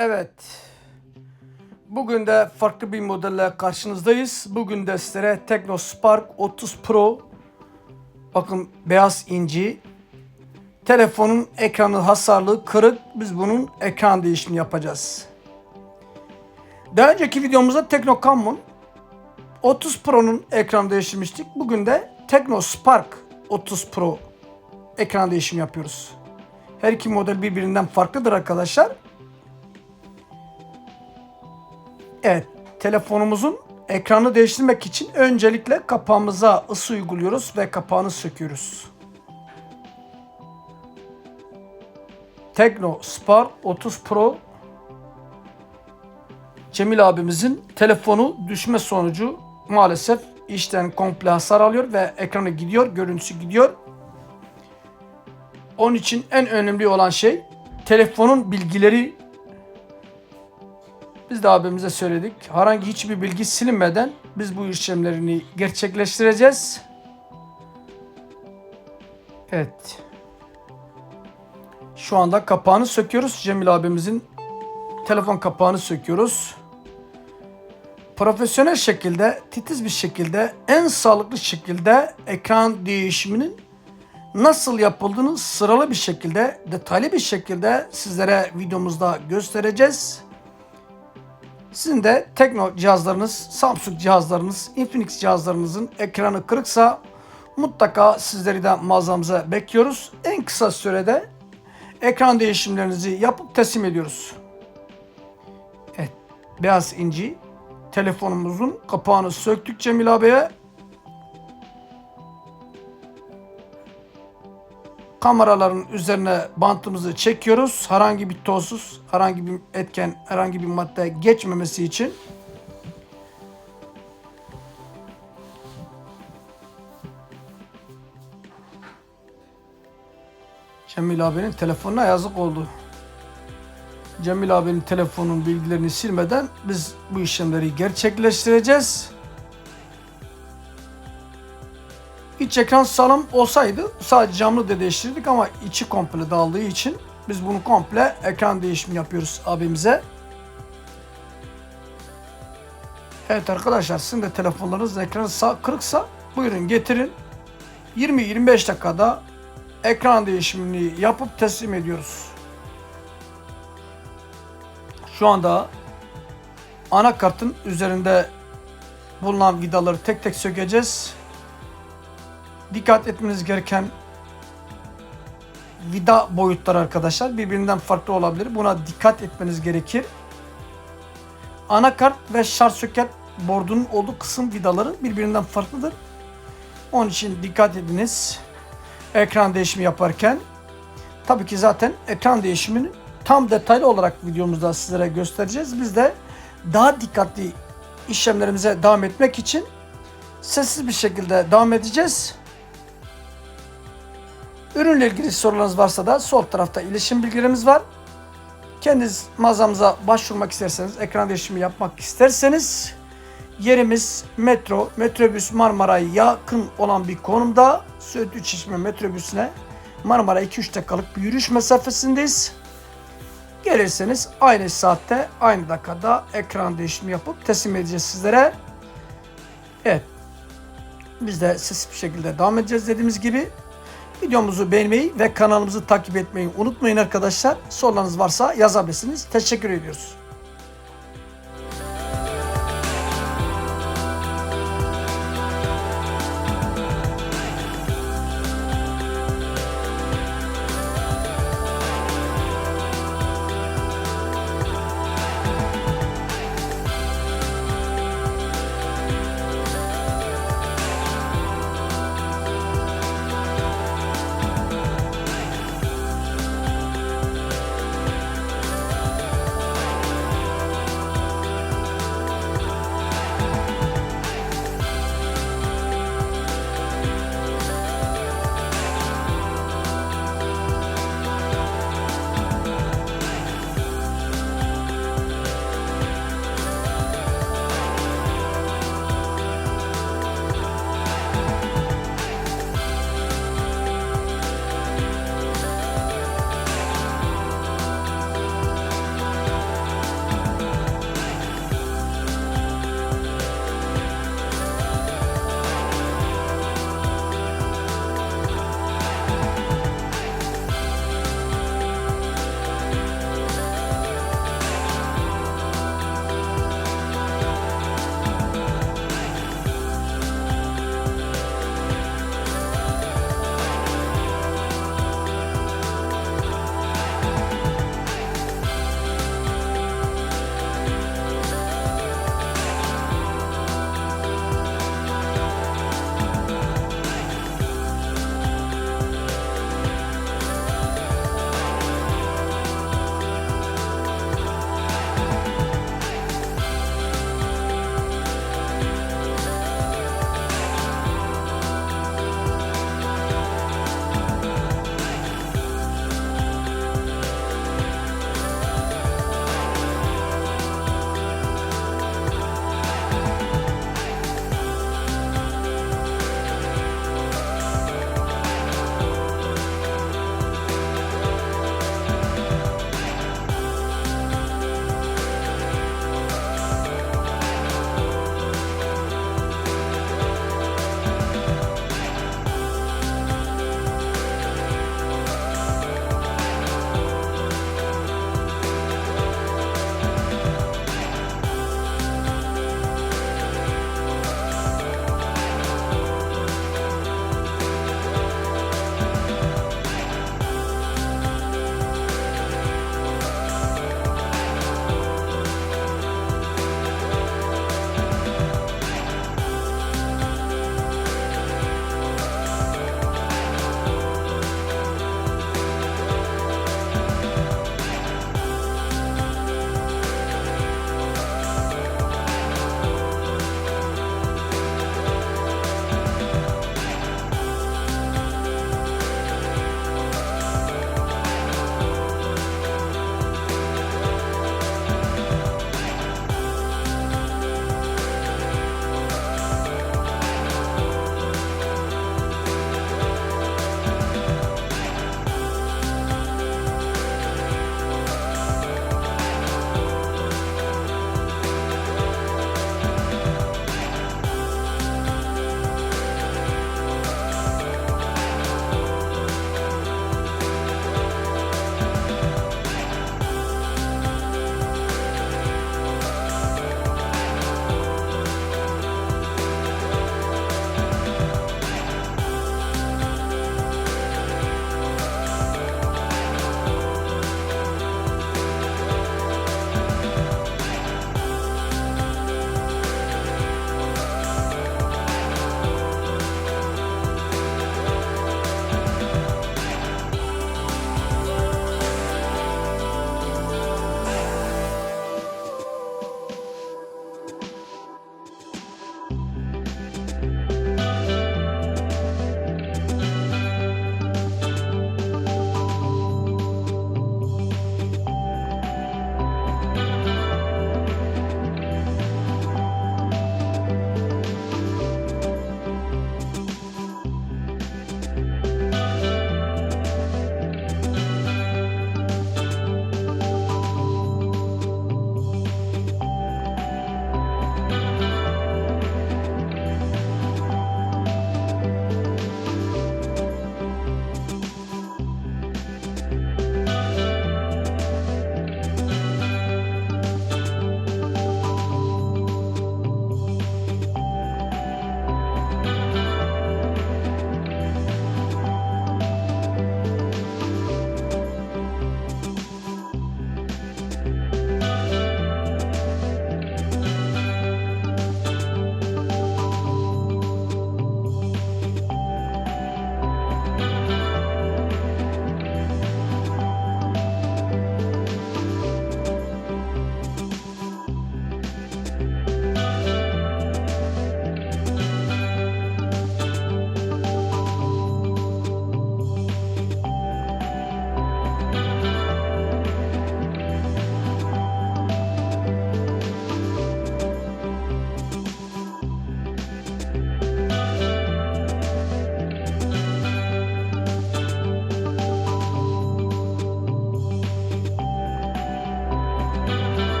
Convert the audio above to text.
Evet. Bugün de farklı bir modelle karşınızdayız. Bugün de sizlere Tecno Spark 30 Pro. Bakın beyaz inci. Telefonun ekranı hasarlı, kırık. Biz bunun ekran değişimini yapacağız. Daha önceki videomuzda Tecno 30 Pro'nun ekran değiştirmiştik. Bugün de Tecno Spark 30 Pro ekran değişimi yapıyoruz. Her iki model birbirinden farklıdır arkadaşlar. Evet, telefonumuzun ekranı değiştirmek için öncelikle kapağımıza ısı uyguluyoruz ve kapağını söküyoruz. Tecno Spark 30 Pro Cemil abimizin telefonu düşme sonucu maalesef işten komple hasar alıyor ve ekranı gidiyor, görüntüsü gidiyor. Onun için en önemli olan şey telefonun bilgileri. Biz de abimize söyledik. Herhangi hiçbir bilgi silinmeden biz bu işlemlerini gerçekleştireceğiz. Evet. Şu anda kapağını söküyoruz. Cemil abimizin telefon kapağını söküyoruz. Profesyonel şekilde, titiz bir şekilde, en sağlıklı şekilde ekran değişiminin nasıl yapıldığını sıralı bir şekilde, detaylı bir şekilde sizlere videomuzda göstereceğiz. Sizin de Tecno cihazlarınız, Samsung cihazlarınız, Infinix cihazlarınızın ekranı kırıksa mutlaka sizleri de mağazamıza bekliyoruz. En kısa sürede ekran değişimlerinizi yapıp teslim ediyoruz. Evet, beyaz inci telefonumuzun kapağını söktük Cemil abiye. Kameraların üzerine bantımızı çekiyoruz. Herhangi bir tozsuz, herhangi bir etken, herhangi bir madde geçmemesi için. Cemil abinin telefonuna yazık oldu. Cemil abinin telefonun bilgilerini silmeden biz bu işlemleri gerçekleştireceğiz. İç ekran sağlam olsaydı sadece camını da değiştirdik ama içi komple dağıldığı için biz bunu komple ekran değişimi yapıyoruz abimize. Evet arkadaşlar, sizin de telefonlarınızın ekranı kırıksa buyurun getirin. 20-25 dakikada ekran değişimini yapıp teslim ediyoruz. Şu anda anakartın üzerinde bulunan vidaları tek tek sökeceğiz. Dikkat etmeniz gereken vida boyutları arkadaşlar birbirinden farklı olabilir. Buna dikkat etmeniz gerekir. Anakart ve şarj soket bordunun olduğu kısım vidaları birbirinden farklıdır. Onun için dikkat ediniz ekran değişimi yaparken. Tabii ki zaten ekran değişimini tam detaylı olarak videomuzda sizlere göstereceğiz. Biz de daha dikkatli işlemlerimize devam etmek için sessiz bir şekilde devam edeceğiz. Ürünle ilgili sorularınız varsa da sol tarafta iletişim bilgilerimiz var. Kendiniz mağazamıza başvurmak isterseniz, ekran değişimi yapmak isterseniz yerimiz metro, metrobüs Marmara'ya yakın olan bir konumda. Söğütlü Çeşme metrobüsüne Marmara 2-3 dakikalık bir yürüyüş mesafesindeyiz. Gelirseniz aynı saatte, aynı dakikada ekran değişimi yapıp teslim edeceğiz sizlere. Evet. Biz de sessiz bir şekilde devam edeceğiz dediğimiz gibi. Videomuzu beğenmeyi ve kanalımızı takip etmeyi unutmayın arkadaşlar. Sorularınız varsa yazabilirsiniz. Teşekkür ediyoruz.